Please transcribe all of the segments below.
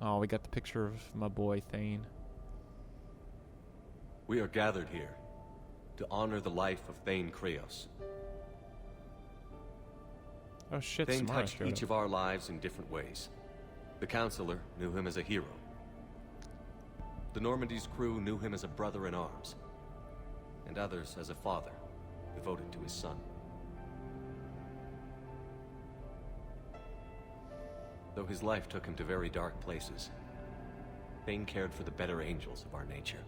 Oh, we got the picture of my boy Thane. We are gathered here to honor the life of Thane Krios. Oh shit, Thane Samara touched showed each up. of our lives in different ways. The Counselor knew him as a hero. The Normandy's crew knew him as a brother in arms. And others as a father, devoted to his son. Though his life took him to very dark places, Thane cared for the better angels of our nature.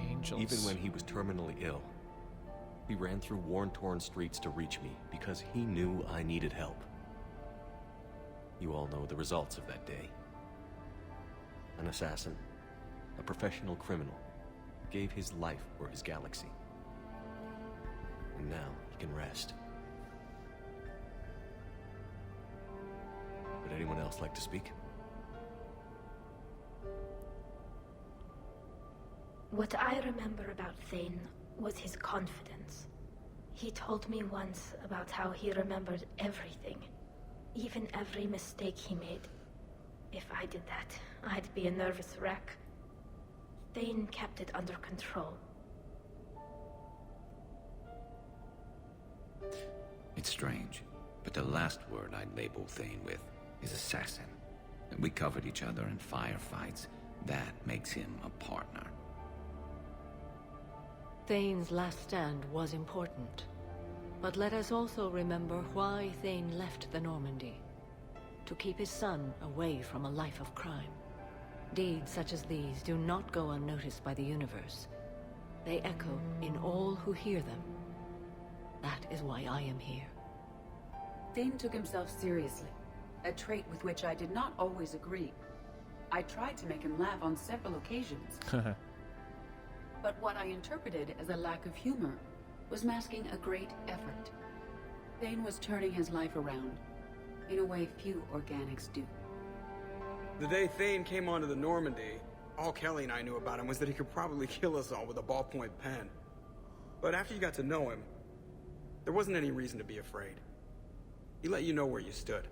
Angels. Even when he was terminally ill, he ran through worn-torn streets to reach me because he knew I needed help. You all know the results of that day. An assassin, a professional criminal, gave his life for his galaxy. And now he can rest. Would anyone else like to speak? What I remember about Thane was his confidence. He told me once about how he remembered everything, even every mistake he made. If I did that, I'd be a nervous wreck. Thane kept it under control. It's strange, but the last word I'd label Thane with is assassin. We covered each other in firefights. That makes him a partner. Thane's last stand was important. But let us also remember why Thane left the Normandy. To keep his son away from a life of crime. Deeds such as these do not go unnoticed by the universe. They echo in all who hear them. That is why I am here. Thane took himself seriously, a trait with which I did not always agree. I tried to make him laugh on several occasions. But what I interpreted as a lack of humor was masking a great effort. Thane was turning his life around, in a way few organics do. The day Thane came onto the Normandy, all Kelly and I knew about him was that he could probably kill us all with a ballpoint pen. But after you got to know him, there wasn't any reason to be afraid. He let you know where you stood.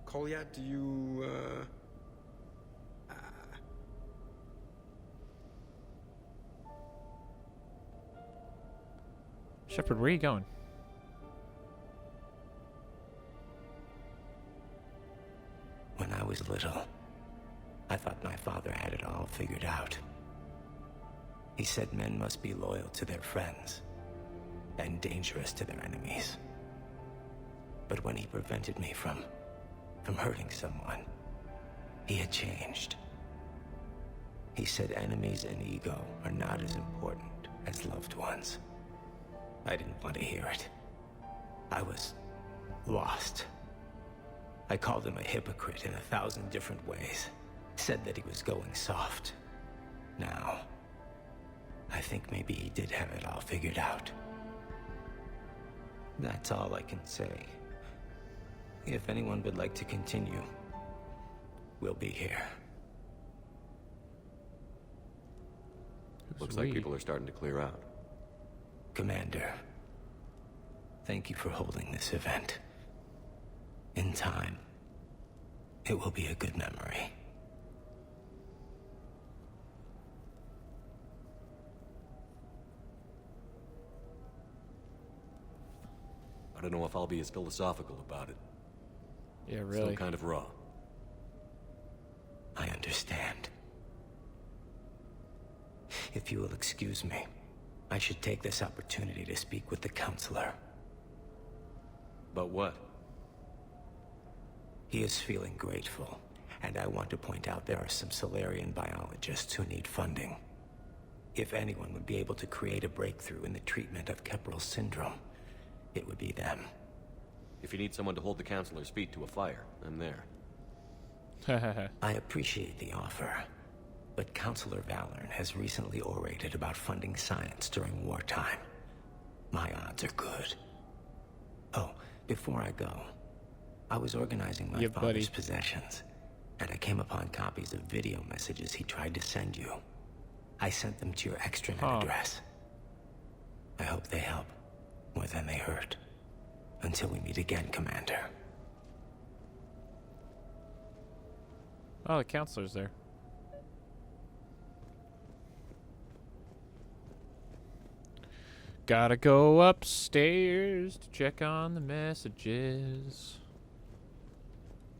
Kolyat, do you, Shepard, where are you going? When I was little, I thought my father had it all figured out. He said men must be loyal to their friends and dangerous to their enemies. But when he prevented me from hurting someone, he had changed. He said enemies and ego are not as important as loved ones. I didn't want to hear it. I was lost. I called him a hypocrite in 1,000 different ways. Said that he was going soft. Now, I think maybe he did have it all figured out. That's all I can say. If anyone would like to continue, we'll be here. Looks like people are starting to clear out. Commander, thank you for holding this event. In time, it will be a good memory. I don't know if I'll be as philosophical about it. Yeah, Still really. kind of raw. I understand. If you will excuse me, I should take this opportunity to speak with the Counselor. About what? He is feeling grateful, and I want to point out there are some Solarian biologists who need funding. If anyone would be able to create a breakthrough in the treatment of Keppel's syndrome, it would be them. If you need someone to hold the Counselor's feet to a fire, I'm there. I appreciate the offer, but Counselor Valorn has recently orated about funding science during wartime. My odds are good. Oh, before I go, I was organizing my father's possessions, and I came upon copies of video messages he tried to send you. I sent them to your extranet address. I hope they help more than they hurt. Until we meet again, Commander. Oh, the counselor's there. Gotta go upstairs to check on the messages.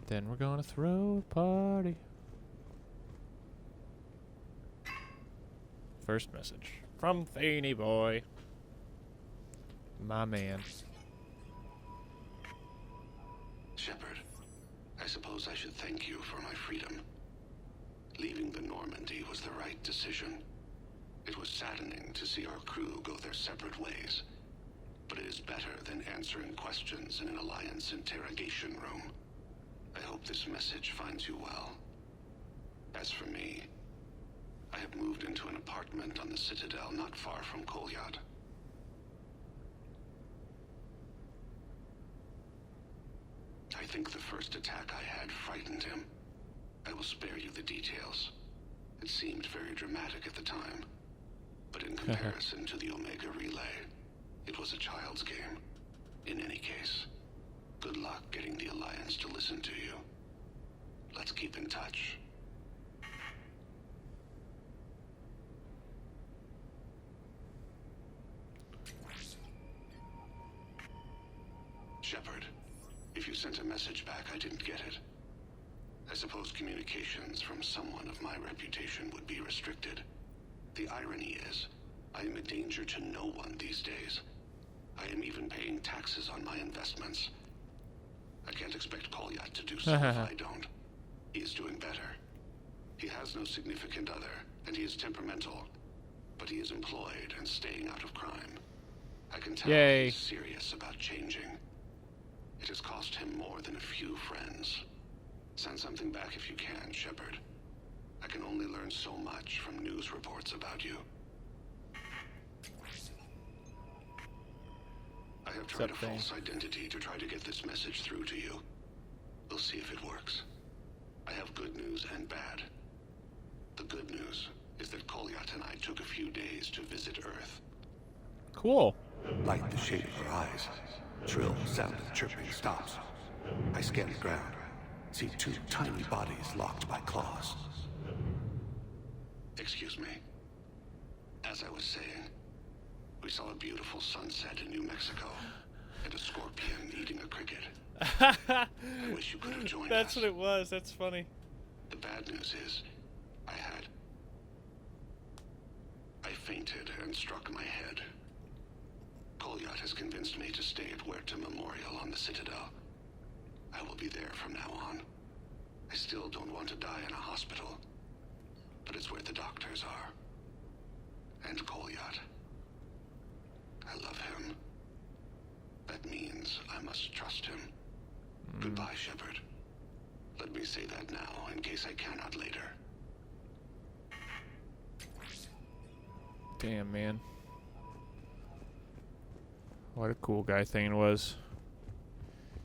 Then we're gonna throw a party. First message from Thane boy. My man. Shepard, I suppose I should thank you for my freedom. Leaving the Normandy was the right decision. It was saddening to see our crew go their separate ways, but it is better than answering questions in an Alliance interrogation room. I hope this message finds you well. As for me, I have moved into an apartment on the Citadel not far from Kolyat. I think the first attack I had frightened him. I will spare you the details. It seemed very dramatic at the time, but in comparison to the Omega Relay, it was a child's game. In any case, good luck getting the Alliance to listen to you. Let's keep in touch. Shepard, if you sent a message back, I didn't get it. I suppose communications from someone of my reputation would be restricted. The irony is, I am a danger to no one these days. I am even paying taxes on my investments. I can't expect Kolyat to do so if I don't. He is doing better. He has no significant other, and he is temperamental. But he is employed and staying out of crime. I can tell he's serious about changing. It has cost him more than a few friends. Send something back if you can, Shepard. I can only learn so much from news reports about you. I have tried a false identity to try to get this message through to you. We'll see if it works. I have good news and bad. The good news is that Kolyat and I took a few days to visit Earth. Cool. Light the shade of her eyes. Shrill sound of chirping stops. I scan the ground. See two tiny bodies locked by claws. Excuse me. As I was saying, we saw a beautiful sunset in New Mexico, and a scorpion eating a cricket. I wish you could have joined us. That's what it was. That's funny. The bad news is, I fainted and struck my head. Kolyat has convinced me to stay at Huerta Memorial on the Citadel. I will be there from now on. I still don't want to die in a hospital, but it's where the doctors are. And Kolyat. I love him. That means I must trust him. Goodbye, Shepard. Let me say that now, in case I cannot later. Damn, man. What a cool guy Thane was.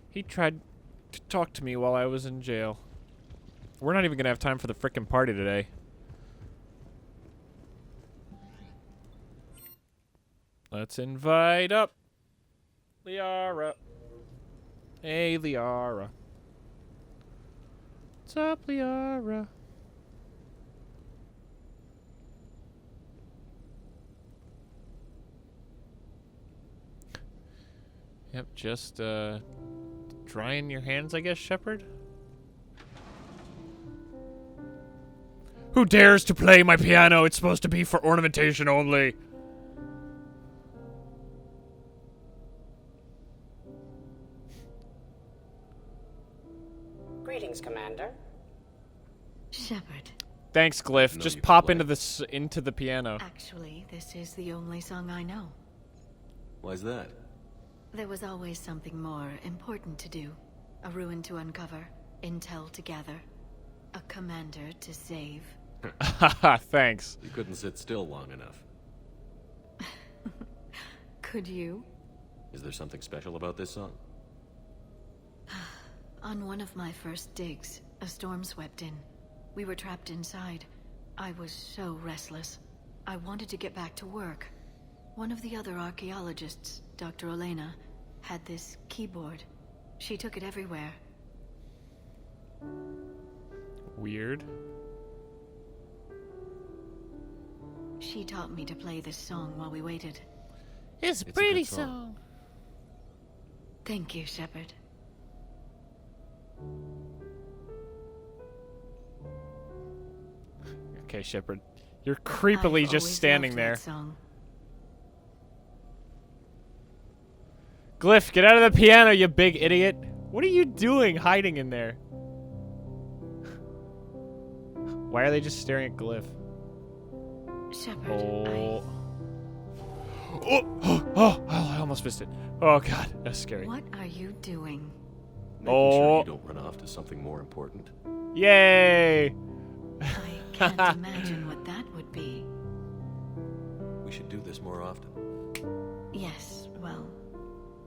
He tried to talk to me while I was in jail. We're not even gonna have time for the frickin' party today. Let's invite up Liara. Hey, Liara. What's up, Liara? Yep, just drying your hands, I guess, Shepard? Who dares to play my piano? It's supposed to be for ornamentation only. Greetings, Commander. Shepard. Thanks, Glyph. No, Just you pop play. into the piano. Actually, this is the only song I know. Why's that? There was always something more important to do. A ruin to uncover, intel to gather, a commander to save. Haha, thanks. You couldn't sit still long enough. Could you? Is there something special about this song? On one of my first digs, a storm swept in. We were trapped inside. I was so restless. I wanted to get back to work. One of the other archaeologists, Dr. Elena, had this keyboard. She took it everywhere. Weird. She taught me to play this song while we waited. It's a It's a pretty good song. song. Thank you, Shepard. Okay, Shepard. You're creepily I've just always standing loved there. that song. Glyph, get out of the piano, you big idiot. What are you doing hiding in there? Why are they just staring at Glyph? Shepard, Oh. Oh, I almost missed it. Oh, God. That's scary. what are you doing? Making sure Oh. you don't run off to something more important. Yay! I can't imagine what that would be. We should do this more often. Yes, well,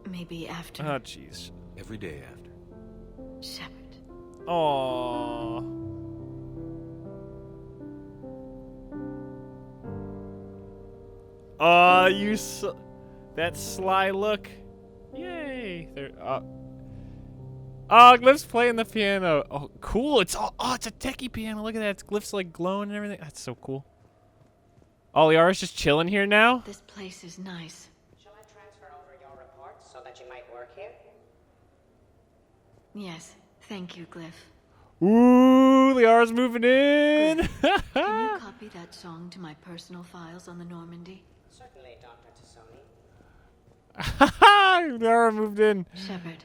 maybe after. Oh, jeez. Every day after. Shepard. Aww. You that sly look. Yay. There. Oh, Glyph's playing the piano. Oh, cool. It's it's a techie piano. Look at that. It's Glyph's like glowing and everything. That's so cool. Oh, Liara's just chilling here now. This place is nice. Shall I transfer over your report so that you might work here? Yes, thank you, Glyph. Ooh, Liara's moving in. Can you copy that song to my personal files on the Normandy? Certainly, Dr. Tassoni. Liara moved in. Shepard.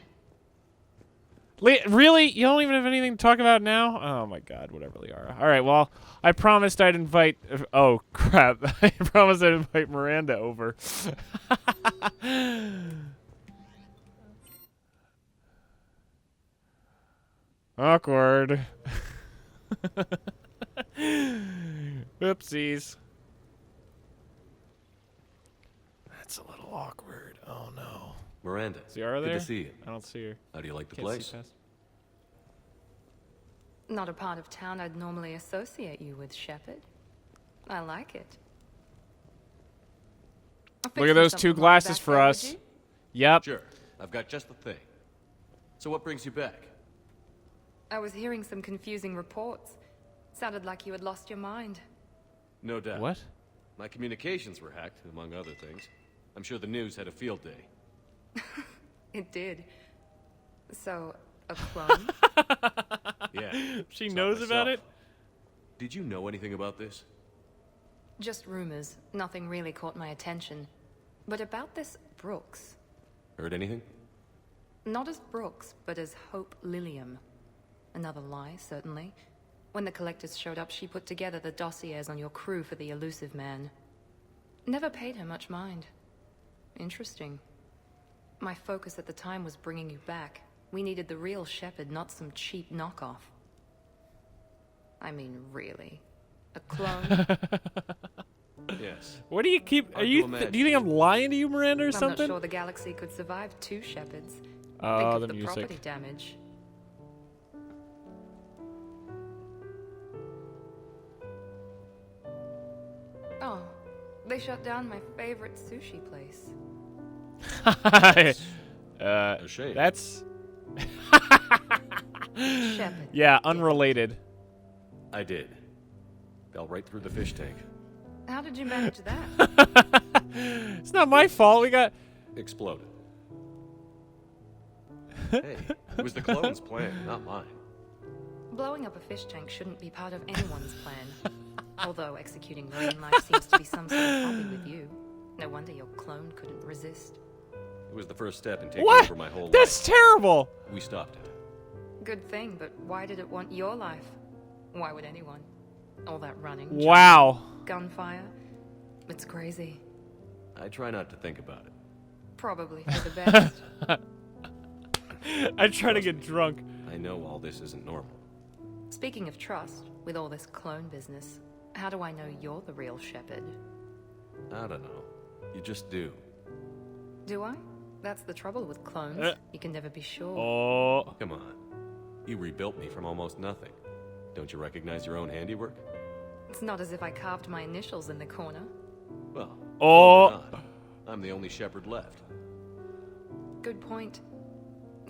Really? You don't even have anything to talk about now? Oh my God, whatever, Liara. All right, well, I promised I'd invite. Oh crap! I promised I'd invite Miranda over. Awkward. Oopsies. That's a little awkward. Oh no. Miranda, Is Liara there? good to see you. I don't see her. How do you like the Can't see place? past. Not a part of town I'd normally associate you with, Shepard. I like it. I'll fix Look at you those something two while you're glasses back for there, would us. you? Yep. Sure, I've got just the thing. So what brings you back? I was hearing some confusing reports. Sounded like you had lost your mind. No doubt. What? My communications were hacked, among other things. I'm sure the news had a field day. It did. So, a clone? Yeah. She saw knows about myself. it? Did you know anything about this? Just rumors. Nothing really caught my attention. But about this Brooks. Heard anything? Not as Brooks, but as Hope Lilium. Another lie, certainly. When the collectors showed up, she put together the dossiers on your crew for the elusive man. Never paid her much mind. Interesting. My focus at the time was bringing you back. We needed the real Shepard, not some cheap knockoff. I mean, really. A clone? Yes. What do you keep? Are Hard to you? imagine. Do you think I'm lying to you, Miranda, or I'm something? not sure the galaxy could survive two Shepards. Oh, Think of the the music. property damage. Oh, they shut down my favorite sushi place. A shame. That's Shepard. yeah, unrelated. I did. Fell right through the fish tank. How did you manage that? It's not my fault. We got. Exploded. Hey, it was the clone's plan, not mine. Blowing up a fish tank shouldn't be part of anyone's plan. Although executing marine life seems to be some sort of hobby with you. No wonder your clone couldn't resist. It was the first step in taking What? over my whole That's life. terrible. We stopped it. Good thing, but why did it want your life? Why would anyone? All that running. Wow. Gunfire. It's crazy. I try not to think about it. Probably for the best. I try to get drunk. I know all this isn't normal. Speaking of trust, with all this clone business, how do I know you're the real Shepard? I don't know. You just do. Do I? That's the trouble with clones. You can never be sure. Oh. Come on. You rebuilt me from almost nothing. Don't you recognize your own handiwork? It's not as if I carved my initials in the corner. Well, Oh. probably not. I'm the only shepherd left. Good point.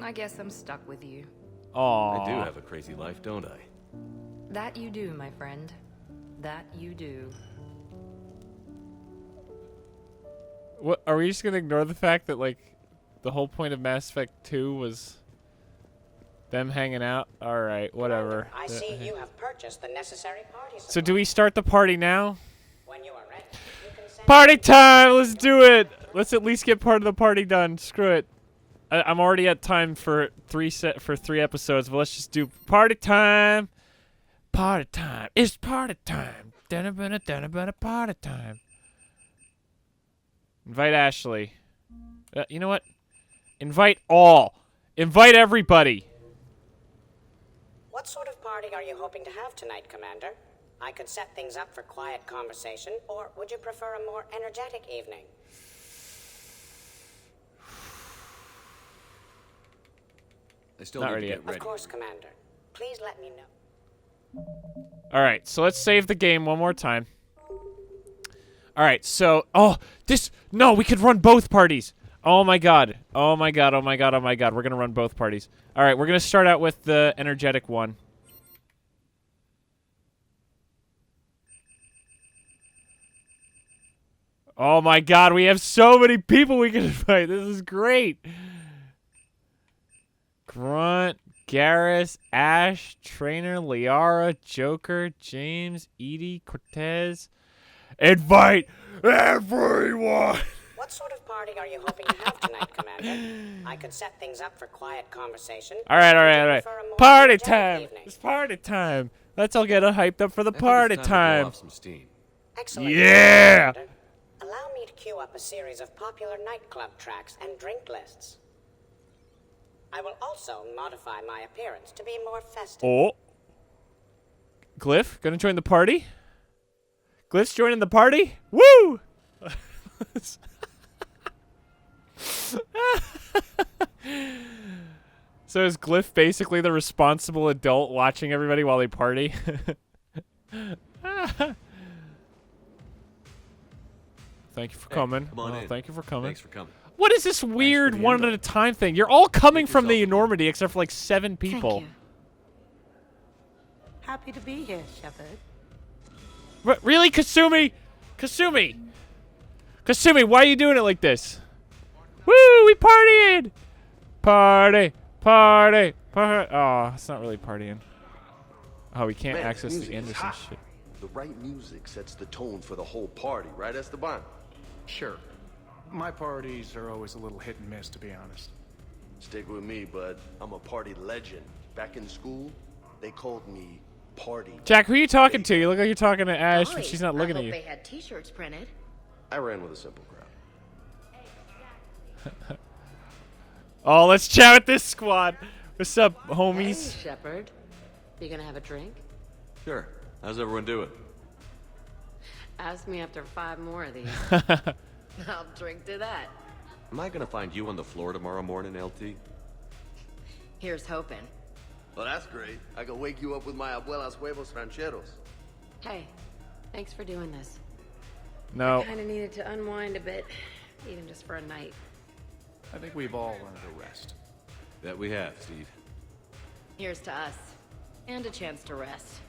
I guess I'm stuck with you. Aw. I do have a crazy life, don't I? That you do, my friend. That you do. What, are we just gonna ignore the fact that, like, the whole point of Mass Effect 2 was them hanging out? Alright, whatever. I see you have purchased the necessary party supplies. So do we start the party now? When you are ready, you can send Party time! Let's do it! Let's at least get part of the party done. Screw it. I'm already at time for three episodes, but let's just do party time. Party time. It's party time. Party time. Invite Ashley. You know what? Invite all. Invite everybody. What sort of party are you hoping to have tonight, Commander? I could set things up for quiet conversation, or would you prefer a more energetic evening? I still Not need ready to yet. get ready. Of course, Commander. Please let me know. Alright, so let's save the game one more time. Alright, so... No, we could run both parties. Oh my god. Oh my god, oh my god, oh my god. We're gonna run both parties. Alright, we're gonna start out with the energetic one. Oh my god, we have so many people we can invite. This is great. Grunt, Garrus, Ash, Trainer, Liara, Joker, James, Edie, Cortez. Invite everyone! What sort of party are you hoping to have tonight, Commander? I could set things up for quiet conversation. Alright, or would alright, you alright. prefer a more Party energetic time! evening? It's party time! Let's all get hyped up for the I think party it's time to blow time! off some steam. Excellent. Yeah! Commander. Allow me to queue up a series of popular nightclub tracks and drink lists. I will also modify my appearance to be more festive. Oh. Glyph, gonna join the party? Glyph's joining the party? Woo! So is Glyph basically the responsible adult watching everybody while they party? Thank you for coming. Come on in. Thank you for coming. Thanks for coming. What is this weird the one invite. at a time thing? You're all coming Make from the yourself- Normandy except for like 7 people. Thank you. Happy to be here, Shepard. Really, Kasumi? Kasumi, why are you doing it like this? Woo, we partying! Party, party, party. Oh, it's not really partying. Oh, we can't Man, access music the is end of some hot. shit. The right music sets the tone for the whole party, right, Esteban? Sure. My parties are always a little hit and miss, to be honest. Stick with me, bud. I'm a party legend. Back in school, they called me Party. Jack, who are you talking to? You look like you're talking to Ash, but Golly, she's not looking I at hope you. they had T-shirts printed. I ran with a simple crowd. Oh, let's chat with this squad. What's up, homies? Hey, Shepard. You gonna have a drink? Sure. How's everyone doing? Ask me after 5 more of these. I'll drink to that. Am I gonna find you on the floor tomorrow morning, LT? Here's hoping. Well, that's great. I can wake you up with my abuela's huevos rancheros. Hey, thanks for doing this. No. Kinda needed to unwind a bit, even just for a night. I think we've all earned a rest. That we have, Steve. Here's to us. And a chance to rest.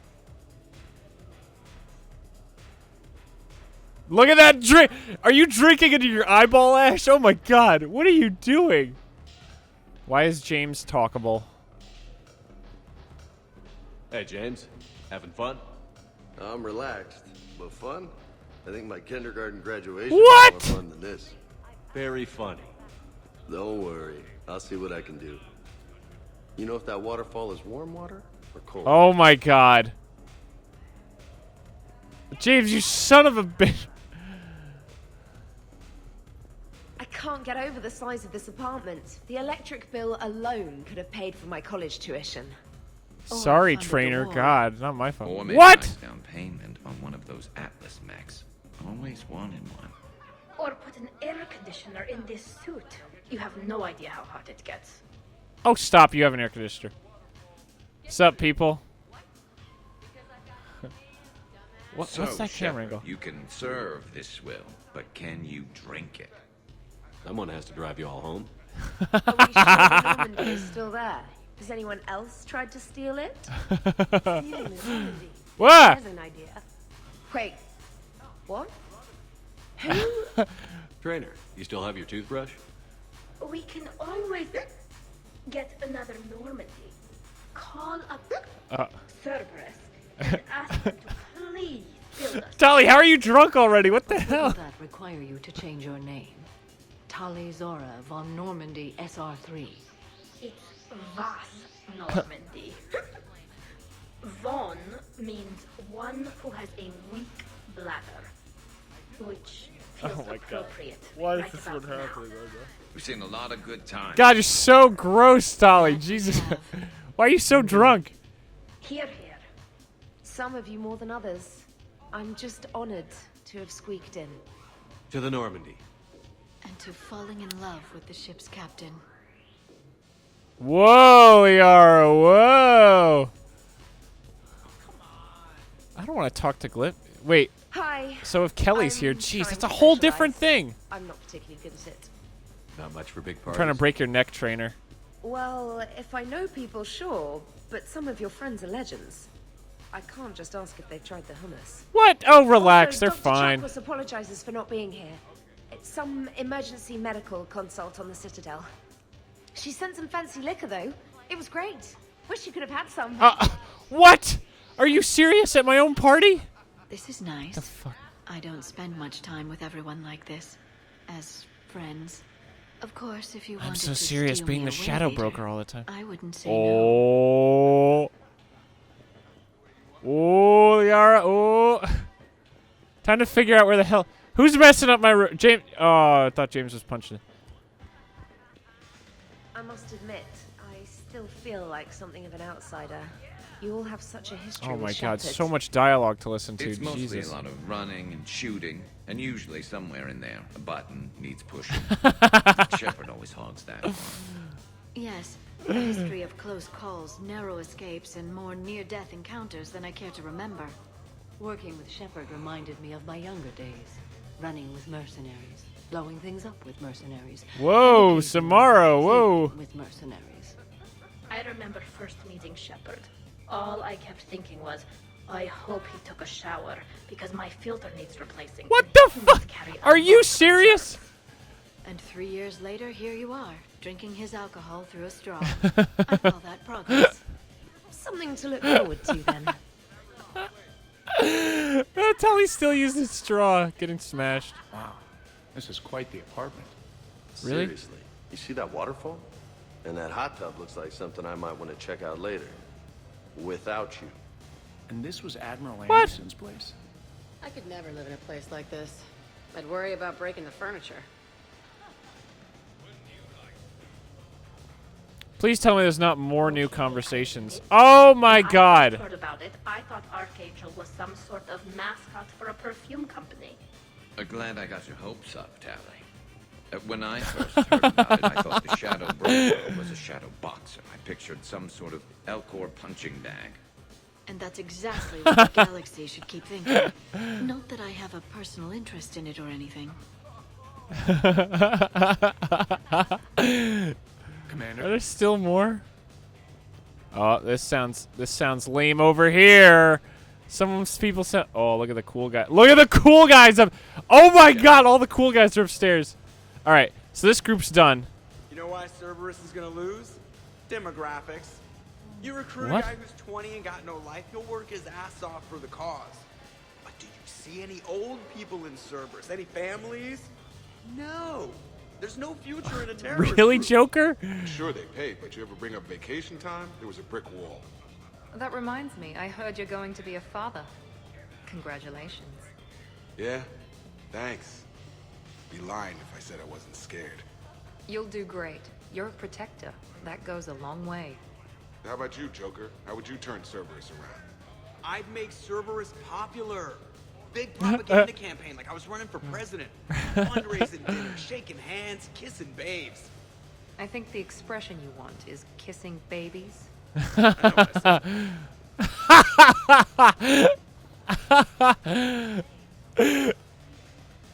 Look at that drink. Are you drinking into your eyeball, Ash? Oh my god. What are you doing? Why is James talkable? Hey, James. Having fun? I'm relaxed, but fun? I think my kindergarten graduation What? was more fun than this. Very funny. Don't worry. I'll see what I can do. You know if that waterfall is warm water or cold? Oh my god. James, you son of a bitch. I can't get over the size of this apartment. The electric bill alone could have paid for my college tuition. Sorry, trainer. God, not my fault. Or maybe What? nice down payment on one of those Atlas mechs. Always wanted one. Or put an air conditioner in this suit. You have no idea how hot it gets. Oh, stop. You have an air conditioner. What's up, people? What's that camera Shepard, angle? You can serve this swill, but can you drink it? Someone has to drive you all home. Are we sure the Normandy is still there? Has anyone else tried to steal it? Stealing the Normandy. What? There's an idea. Wait, what? Who? Trainer, you still have your toothbrush? We can always get another Normandy. Call up Cerberus and ask them to please build us. Tali, how are you drunk already? What the hell? Wouldn't that require you to change your name? Tali Zora von Normandy SR3. It's Vas Normandy. Von means one who has a weak bladder, which feels appropriate. Why is right this about one now. happening? We've seen a lot of good times. God, you're so gross, Tali. Jesus. Why are you so drunk? Here. Some of you more than others. I'm just honored to have squeaked in. To the Normandy. And to falling in love with the ship's captain. Whoa, Liara, whoa. I don't want to talk to Glip. Wait. Hi. So if Kelly's I'm here, geez, trying that's a to whole socialize. different thing. I'm not particularly good at it. Not much for big I'm parties. trying to break your neck, trainer. Well, if I know people, sure. But some of your friends are legends. I can't just ask if they've tried the hummus. What? Oh, relax. Also, They're Dr. fine. Chakwas apologizes for not being here. It's some emergency medical consult on the Citadel. She sent some fancy liquor, though. It was great. Wish you could have had some. What? Are you serious at my own party? This is nice. The fuck? I don't spend much time with everyone like this. As friends. Of course, if you wanted I'm so to serious steal being me the away shadow later, broker all the time. I wouldn't say no. Oh. Oh, Liara. Oh. Time to figure out where the hell. Who's messing up my room? James. Oh, I thought James was punching it. I must admit, I still feel like something of an outsider. You all have such a history Oh with my God, Shepard. so much dialogue to listen to. It's mostly Jesus. a lot of running and shooting, and usually somewhere in there, a button needs pushing. Shepard always hogs that. Yes, a history of close calls, narrow escapes, and more near-death encounters than I care to remember. Working with Shepard reminded me of my younger days. Running with mercenaries, blowing things up with mercenaries. Whoa, Samara, whoa. With mercenaries. I remember first meeting Shepard. All I kept thinking was, I hope he took a shower because my filter needs replacing. What the fuck? Are you serious? And 3 years later, here you are, drinking his alcohol through a straw. I call that progress. Something to look forward to, then. That's how he still uses straw, getting smashed. Wow, this is quite the apartment. Really? Seriously, you see that waterfall? And that hot tub looks like something I might want to check out later. Without you. And this was Admiral What? Anderson's place? I could never live in a place like this. I'd worry about breaking the furniture. Please tell me there's not more new conversations. Oh my God. I heard about it. I thought Archangel was some sort of mascot for a perfume company. Glad I got your hopes up, Tally. When I first heard about it, I thought the Shadow Broker was a shadow boxer. I pictured some sort of Elcor punching bag. And that's exactly what the galaxy should keep thinking. Not that I have a personal interest in it or anything. Commander? Are there still more? Oh, this sounds lame over here. Some people sound. Oh, look at the cool guy. Look at the cool guys up. Oh my God, all the cool guys are upstairs. All right, so this group's done. You know why Cerberus is gonna lose? Demographics. You recruit What? a guy who's 20 and got no life, he'll work his ass off for the cause. But do you see any old people in Cerberus? Any families? No. There's no future in a terrorist Really, group. Joker? Sure they paid, but you ever bring up vacation time, there was a brick wall. That reminds me, I heard you're going to be a father. Congratulations. Yeah? Thanks. Be lying if I said I wasn't scared. You'll do great. You're a protector. That goes a long way. How about you, Joker? How would you turn Cerberus around? I'd make Cerberus popular. Big propaganda campaign like I was running for president. Fundraising dinner, shaking hands, kissing babes. I think the expression you want is kissing babies.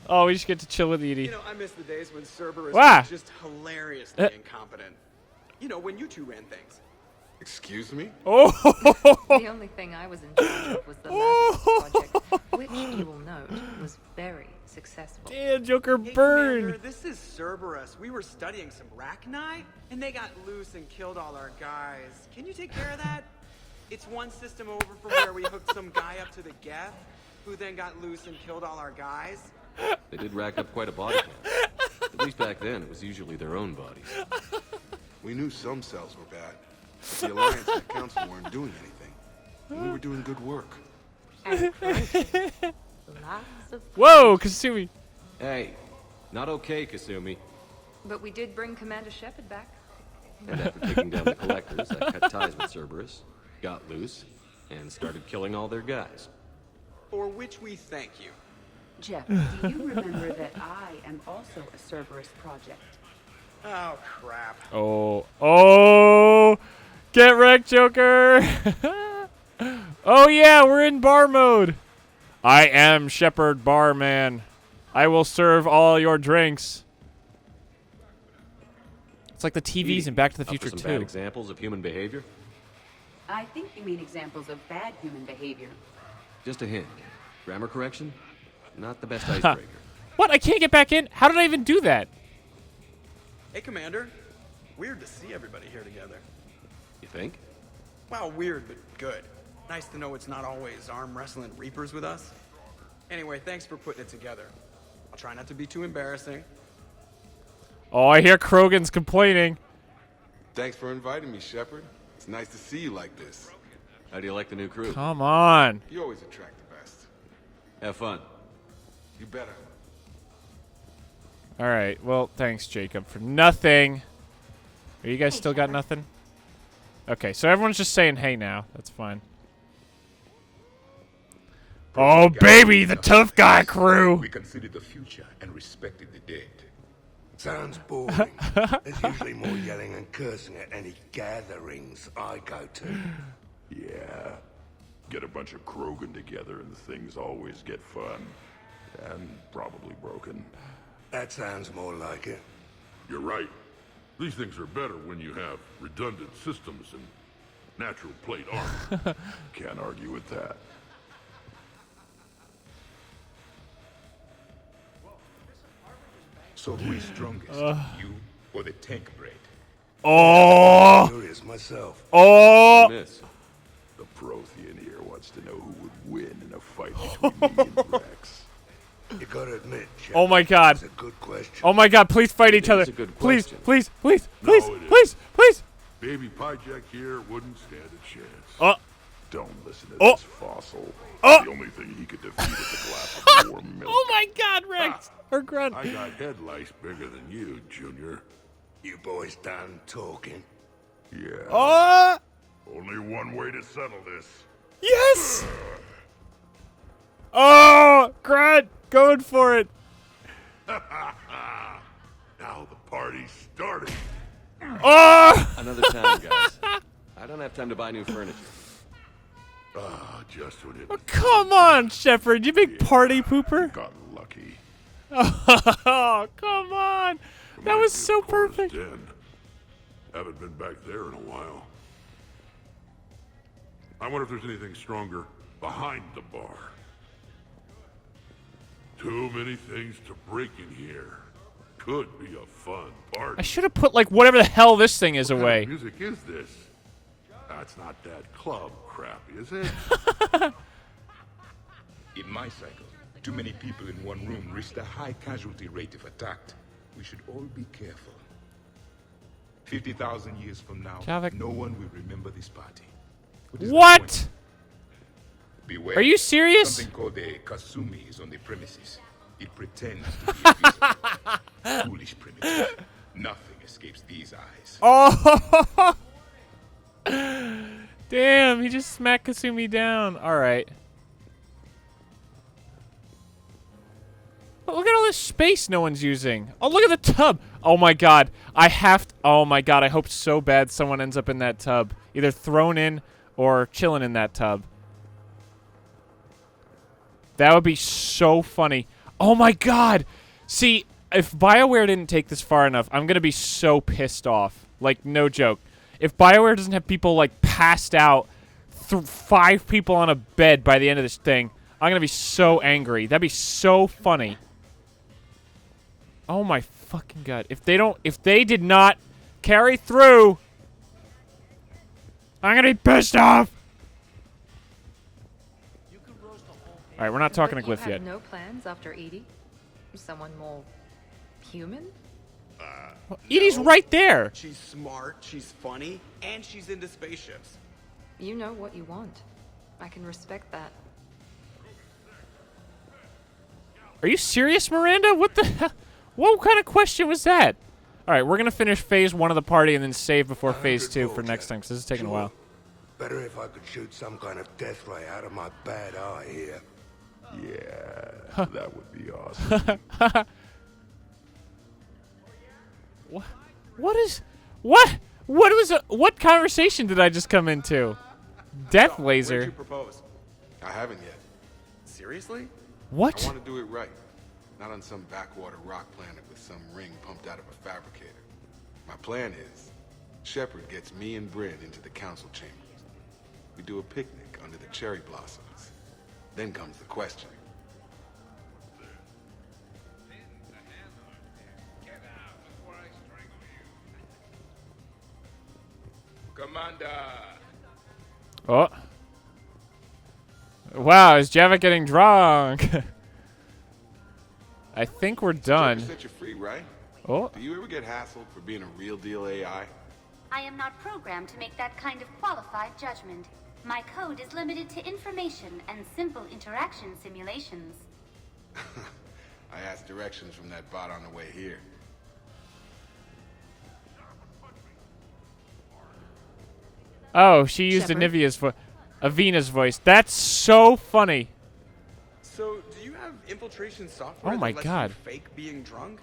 Oh, we just get to chill with Edie. You know, I miss the days when Cerberus Wah. was just hilariously incompetent. You know, when you two ran things. Excuse me? Oh! The only thing I was in charge of was the Lazarus project, which, you will note, was very successful. Damn, Joker Hey, burned. Commander, this is Cerberus. We were studying some Rachni, and they got loose and killed all our guys. Can you take care of that? It's one system over from where we hooked some guy up to the Geth, who then got loose and killed all our guys. They did rack up quite a body count. At least back then, it was usually their own bodies. We knew some cells were bad. The Alliance and the Council weren't doing anything. And we were doing good work. And crunches. Lots of Whoa, Kasumi. Hey, not okay, Kasumi. But we did bring Commander Shepard back. And after taking down the collectors, I cut ties with Cerberus, got loose, and started killing all their guys. For which we thank you. Jeff, do you remember that I am also a Cerberus project? Oh, crap. Oh, get wrecked, Joker. Oh yeah, we're in bar mode. I am Shepherd Barman. I will serve all your drinks. It's like the TVs in Back to the Future Up for some 2. bad examples of human behavior? I think you mean examples of bad human behavior. Just a hint. Grammar correction? Not the best icebreaker. What? I can't get back in? How did I even do that? Hey, Commander. Weird to see everybody here together. You think? Well, weird, but good. Nice to know it's not always arm wrestling reapers with us. Anyway, thanks for putting it together. I'll try not to be too embarrassing. Oh, I hear Krogan's complaining. Thanks for inviting me, Shepard. It's nice to see you like this. How do you like the new crew? Come on. You always attract the best. Have fun. You better. All right. Well, thanks, Jacob, for nothing. Are you guys still got nothing? Okay, so everyone's just saying hey now. That's fine. Oh, baby, the tough guy crew. We considered the future and respected the dead. Sounds boring. There's usually more yelling and cursing at any gatherings I go to. Yeah. Get a bunch of Krogan together and things always get fun. And probably broken. That sounds more like it. You're right. These things are better when you have redundant systems and natural plate armor. Can't argue with that. So who is strongest, you or the tank bread? Oh! Curious myself. Oh! Miss. The Prothean here wants to know who would win in a fight between me and Rex. You gotta admit, Shepard, Oh my God! it's a good question. Oh my God! Please fight each other! a good Please, question. please, please, No, please, it isn't. please, please! Baby Pyjack here wouldn't stand a chance. Oh! Don't listen to Oh. this fossil. Oh. The only thing he could defeat is a glass of warm milk. Oh my God, Rex! Or Grunt. I got head lice bigger than you, Junior. You boys done talking? Yeah. Oh! Only one way to settle this. Yes! Oh! Grunt! Going for it! Now the party's starting. Oh! Another time, guys. I don't have time to buy new furniture. Ah, just when it Oh, come on, Shepard, you big party pooper! got lucky. Oh, come on! That was so perfect! Den. Haven't been back there in a while. I wonder if there's anything stronger behind the bar. Too many things to break in here. Could be a fun party. I should have put, like, whatever the hell this thing is What away. kind of music is this? That's not that club crap, is it? In my cycle, too many people in one room risked a high casualty rate if attacked. We should all be careful. 50,000 years from now, Javik. no one will remember this party. What? Beware. Are you serious? Something called a Kasumi is on the premises. It pretends to be invisible. Foolish primitive. Nothing escapes these eyes. Oh! Damn, he just smacked Kasumi down. Alright. But look at all this space no one's using. Oh, look at the tub. Oh my God. Oh my God. I hope so bad someone ends up in that tub. Either thrown in or chilling in that tub. That would be so funny. Oh my God. See, if BioWare didn't take this far enough, I'm going to be so pissed off. Like, no joke. if BioWare doesn't have people like passed out, 5 people on a bed by the end of this thing, I'm gonna be so angry. That'd be so funny. Oh my fucking god! If they did not carry through, I'm gonna be pissed off. All right, we're not talking to But you Glyph have yet. no plans after Edie? Someone more human? Well, Edie's right there. She's smart, she's funny, and she's into spaceships. You know what you want. I can respect that. Are you serious, Miranda? What the hell? What kind of question was that? All right, we're gonna finish phase 1 of the party and then save before phase 2 for next time because this is taking a while. Better if I could shoot some kind of death ray out of my bad eye here. Yeah, that would be awesome. What conversation did I just come into? Death When'd laser. you propose? I haven't yet. Seriously? What? I want to do it right. Not on some backwater rock planet with some ring pumped out of a fabricator. My plan is, Shepard gets me and Bryn into the council chambers. We do a picnic under the cherry blossoms. Then comes the question. Commander! Oh. Wow, is Java getting drunk? I think we're done. Set you free, right? Oh. Do you ever get hassled for being a real deal AI? I am not programmed to make that kind of qualified judgment. My code is limited to information and simple interaction simulations. I asked directions from that bot on the way here. Oh, she used Shepard? Avina's voice. That's so funny. So, do you have infiltration software Oh my that lets God. you fake being drunk?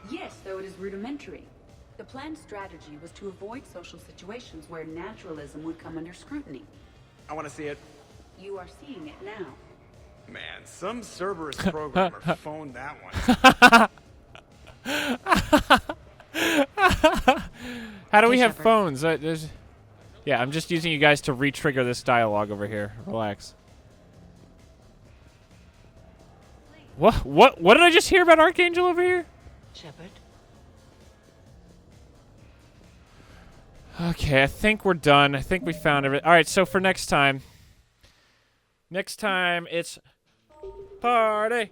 Yes, though it is rudimentary. The planned strategy was to avoid social situations where naturalism would come under scrutiny. I want to see it. You are seeing it now. Man, some Cerberus programmer phoned that one. How do we Hey, have Shepard. phones? Yeah, I'm just using you guys to re-trigger this dialogue over here. Relax. What did I just hear about Archangel over here? Shepard? Okay, I think we're done. I think we found everything. All right, so for next time it's party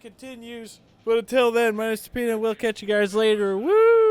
continues. But until then, my name is Timpedia. We'll catch you guys later. Woo!